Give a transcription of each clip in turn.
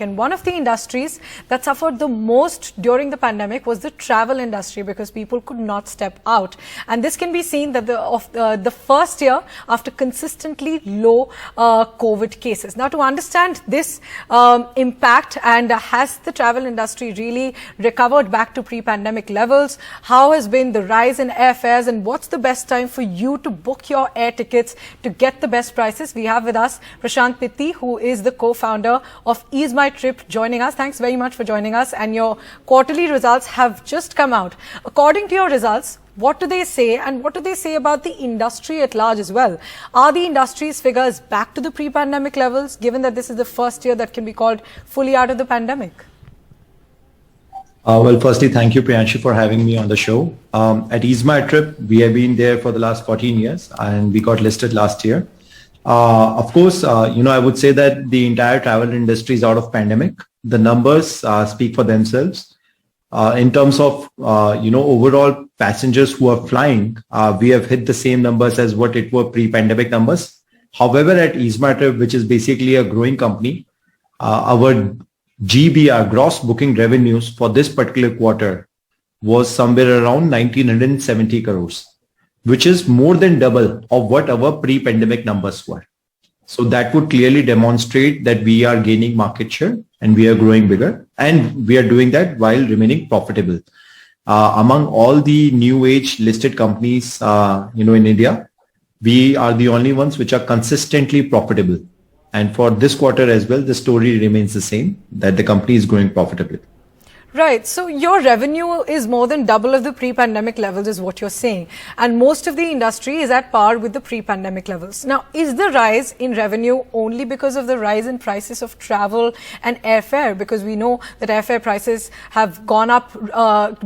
And one of the industries that suffered the most during the pandemic was the travel industry, because people could not step out. And this can be seen that the first year after consistently low COVID cases. Now, to understand this impact, and has the travel industry really recovered back to pre-pandemic levels? How has been the rise in airfares, and what's the best time for you to book your air tickets to get the best prices? We have with us Prashant Pitti, who is the co-founder of EaseMyTrip, joining us. Thanks very much for joining us. And your quarterly results have just come out. According to your results, what do they say, and what do they say about the industry at large as well? Are the industry's figures back to the pre-pandemic levels, given that this is the first year that can be called fully out of the pandemic? Well, firstly, thank you, Priyanshu, for having me on the show. At EaseMyTrip, we have been there for the last 14 years, and we got listed last year. Of course, I would say that the entire travel industry is out of pandemic. The numbers speak for themselves. In terms of, overall passengers who are flying, we have hit the same numbers as what it were pre-pandemic numbers. However, at EaseMyTrip, which is basically a growing company, our GBR, gross booking revenues, for this particular quarter was somewhere around 1970 crores, which is more than double of what our pre-pandemic numbers were. So that would clearly demonstrate that we are gaining market share and we are growing bigger, and we are doing that while remaining profitable. Among all the new age listed companies, in India, we are the only ones which are consistently profitable. And for this quarter as well, the story remains the same, that the company is growing profitably. Right. So your revenue is more than double of the pre-pandemic levels, is what you're saying. And most of the industry is at par with the pre-pandemic levels. Now, is the rise in revenue only because of the rise in prices of travel and airfare? Because we know that airfare prices have gone up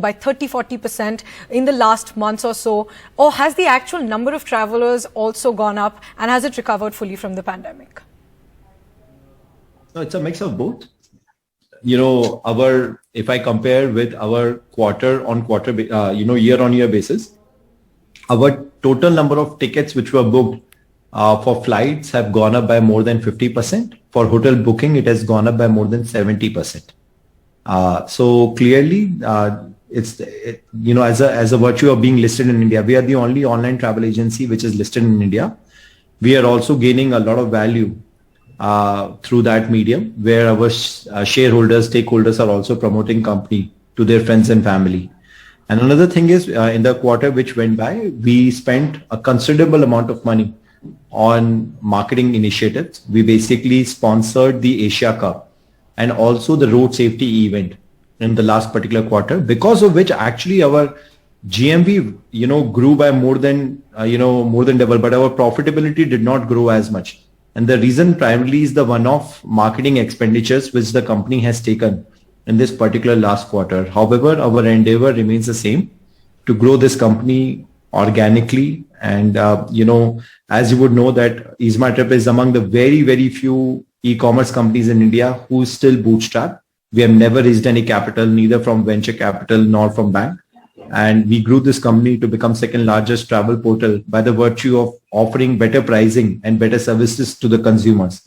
by 30-40% in the last months or so. Or has the actual number of travelers also gone up, and has it recovered fully from the pandemic? No, it's a mix of both. If I compare with our quarter-on-quarter, year-on-year basis, our total number of tickets which were booked for flights have gone up by more than 50%. For hotel booking, it has gone up by more than 70%. So clearly, as a virtue of being listed in India, we are the only online travel agency which is listed in India. We are also gaining a lot of value through that medium, where our shareholders, stakeholders are also promoting company to their friends and family. And another thing is, in the quarter which went by, we spent a considerable amount of money on marketing initiatives. We basically sponsored the Asia Cup and also the road safety event in the last particular quarter, because of which actually our GMV, grew by more than double, but our profitability did not grow as much. And the reason primarily is the one-off marketing expenditures which the company has taken in this particular last quarter. However, our endeavor remains the same, to grow this company organically. And, as you would know, that EaseMyTrip is among the very, very few e-commerce companies in India who is still bootstrapped. We have never raised any capital, neither from venture capital nor from bank. And we grew this company to become second largest travel portal by the virtue of offering better pricing and better services to the consumers.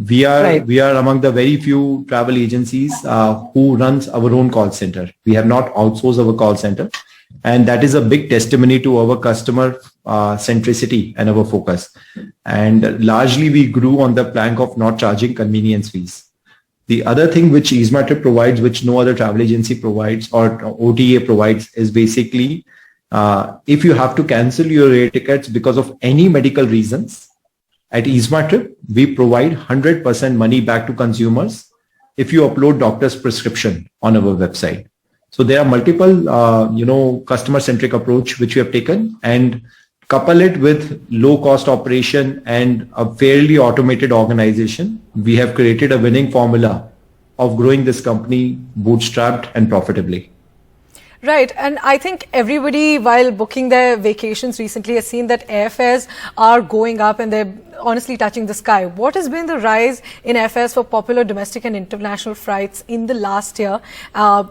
We are among the very few travel agencies who runs our own call center. We have not outsourced our call center. And that is a big testimony to our customer centricity and our focus. And largely we grew on the plank of not charging convenience fees. The other thing which EaseMyTrip provides, which no other travel agency provides or OTA provides, is basically if you have to cancel your air tickets because of any medical reasons, at EaseMyTrip, we provide 100% money back to consumers if you upload doctor's prescription on our website. So there are multiple, customer-centric approach which we have taken, and couple it with low-cost operation and a fairly automated organization, we have created a winning formula of growing this company bootstrapped and profitably. Right. And I think everybody, while booking their vacations recently, has seen that airfares are going up and they're honestly touching the sky. What has been the rise in airfares for popular domestic and international flights in the last year,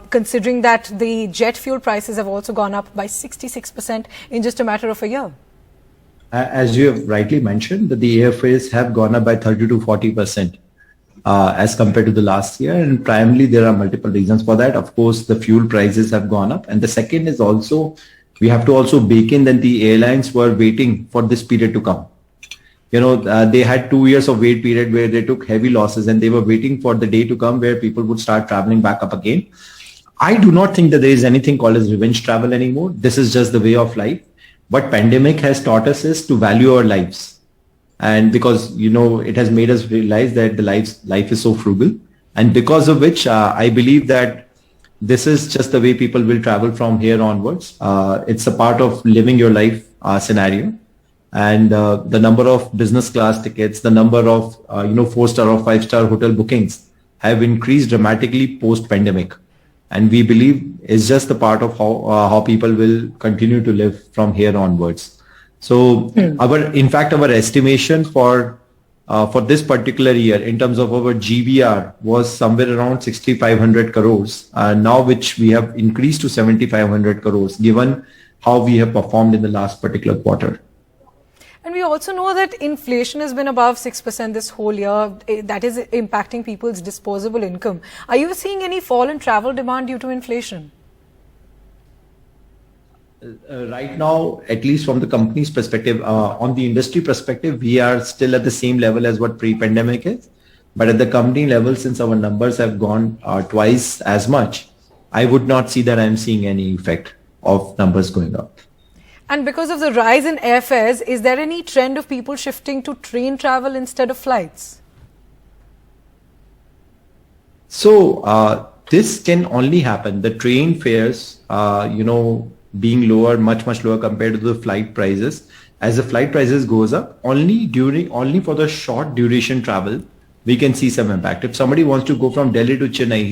considering that the jet fuel prices have also gone up by 66% in just a matter of a year? As you have rightly mentioned, that the airfares have gone up by 30 to 40%. as compared to the last year. And primarily there are multiple reasons for that. Of course, the fuel prices have gone up. And the second is also, we have to also bake in that the airlines were waiting for this period to come. They had 2 years of wait period where they took heavy losses, and they were waiting for the day to come where people would start traveling back up again. I do not think that there is anything called as revenge travel anymore. This is just the way of life. What pandemic has taught us is to value our lives. And because, it has made us realize that the life is so frugal. And because of which, I believe that this is just the way people will travel from here onwards. It's a part of living your life scenario. And the number of business class tickets, the number of 4-star or 5-star hotel bookings have increased dramatically post-pandemic, and we believe it's just the part of how people will continue to live from here onwards. So our estimation for this particular year in terms of our GBR was somewhere around 6,500 crores, now which we have increased to 7,500 crores given how we have performed in the last particular quarter. And we also know that inflation has been above 6% this whole year. That is impacting people's disposable income. Are you seeing any fall in travel demand due to inflation? Right now, at least from the company's perspective, on the industry perspective, we are still at the same level as what pre-pandemic is. But at the company level, since our numbers have gone twice as much, I would not see that I'm seeing any effect of numbers going up. And because of the rise in airfares, is there any trend of people shifting to train travel instead of flights? So this can only happen. The train fares, being lower, much lower compared to the flight prices. As the flight prices goes up, only for the short duration travel, we can see some impact. If somebody wants to go from Delhi to Chennai,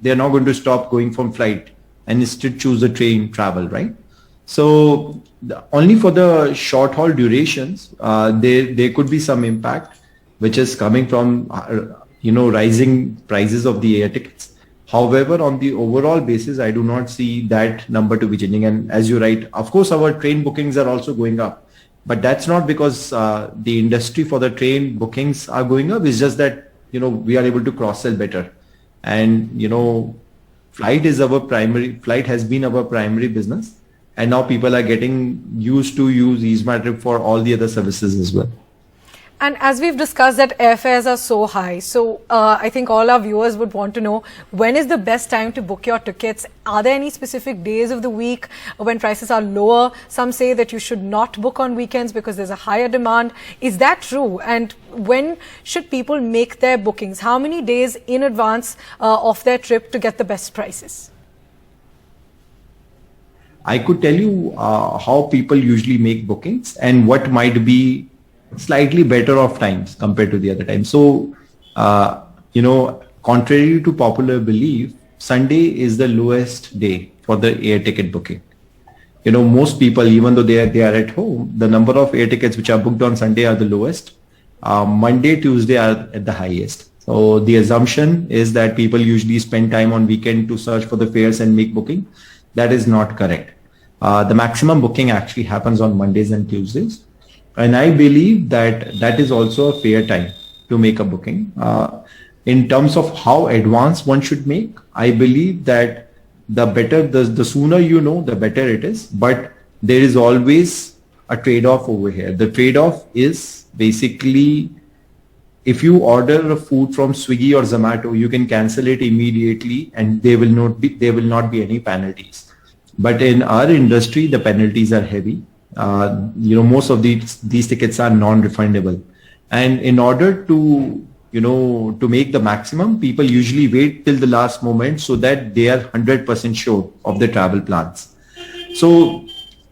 they're not going to stop going from flight and instead choose the train travel, right? So only for the short haul durations, there could be some impact, which is coming from, rising prices of the air tickets. However, on the overall basis, I do not see that number to be changing. And as you're right, of course, our train bookings are also going up, but that's not because the industry for the train bookings are going up. It's just that, we are able to cross sell better. And, flight has been our primary business. And now people are getting used to use EaseMyTrip for all the other services as well. And as we've discussed that airfares are so high, so I think all our viewers would want to know, when is the best time to book your tickets? Are there any specific days of the week when prices are lower? Some say that you should not book on weekends because there's a higher demand. Is that true? And when should people make their bookings? How many days in advance of their trip to get the best prices? I could tell you how people usually make bookings and what might be slightly better off times compared to the other times. So, contrary to popular belief, Sunday is the lowest day for the air ticket booking. Most people, even though they are at home, the number of air tickets which are booked on Sunday are the lowest. Monday, Tuesday are at the highest. So the assumption is that people usually spend time on weekend to search for the fares and make booking. That is not correct. The maximum booking actually happens on Mondays and Tuesdays. And I believe that that is also a fair time to make a booking. In terms of how advanced one should make, I believe that the sooner the better it is. But there is always a trade-off over here. The trade-off is basically, if you order a food from Swiggy or Zomato, you can cancel it immediately and there will not be any penalties. But in our industry, the penalties are heavy. Most of these tickets are non-refundable. And in order to make the maximum, people usually wait till the last moment so that they are 100% sure of the travel plans. So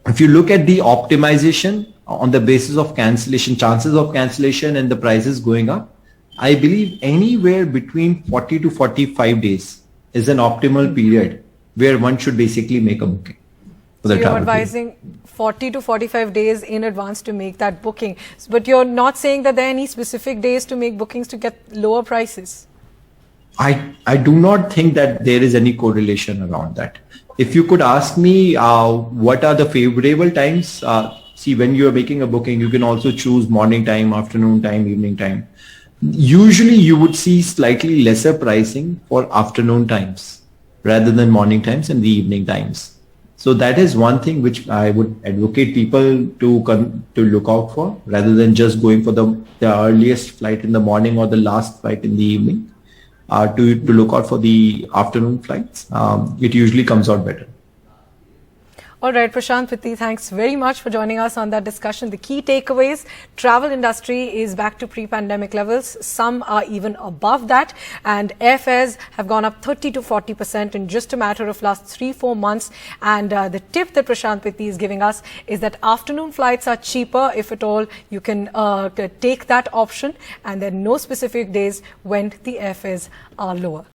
if you look at the optimization on the basis of cancellation, chances of cancellation and the prices going up, I believe anywhere between 40 to 45 days is an optimal period where one should basically make a booking. So you're advising 40 to 45 days in advance to make that booking. But you're not saying that there are any specific days to make bookings to get lower prices? I do not think that there is any correlation around that. If you could ask me what are the favorable times, see, when you are making a booking, you can also choose morning time, afternoon time, evening time. Usually you would see slightly lesser pricing for afternoon times rather than morning times and the evening times. So that is one thing which I would advocate people to look out for, rather than just going for the earliest flight in the morning or the last flight in the evening. To look out for the afternoon flights. It usually comes out better. All right, Prashant Pitti, thanks very much for joining us on that discussion. The key takeaways: travel industry is back to pre-pandemic levels. Some are even above that, and airfares have gone up 30 to 40% in just a matter of last 3-4 months. And the tip that Prashant Pitti is giving us is that afternoon flights are cheaper. If at all, you can take that option, and there are no specific days when the airfares are lower.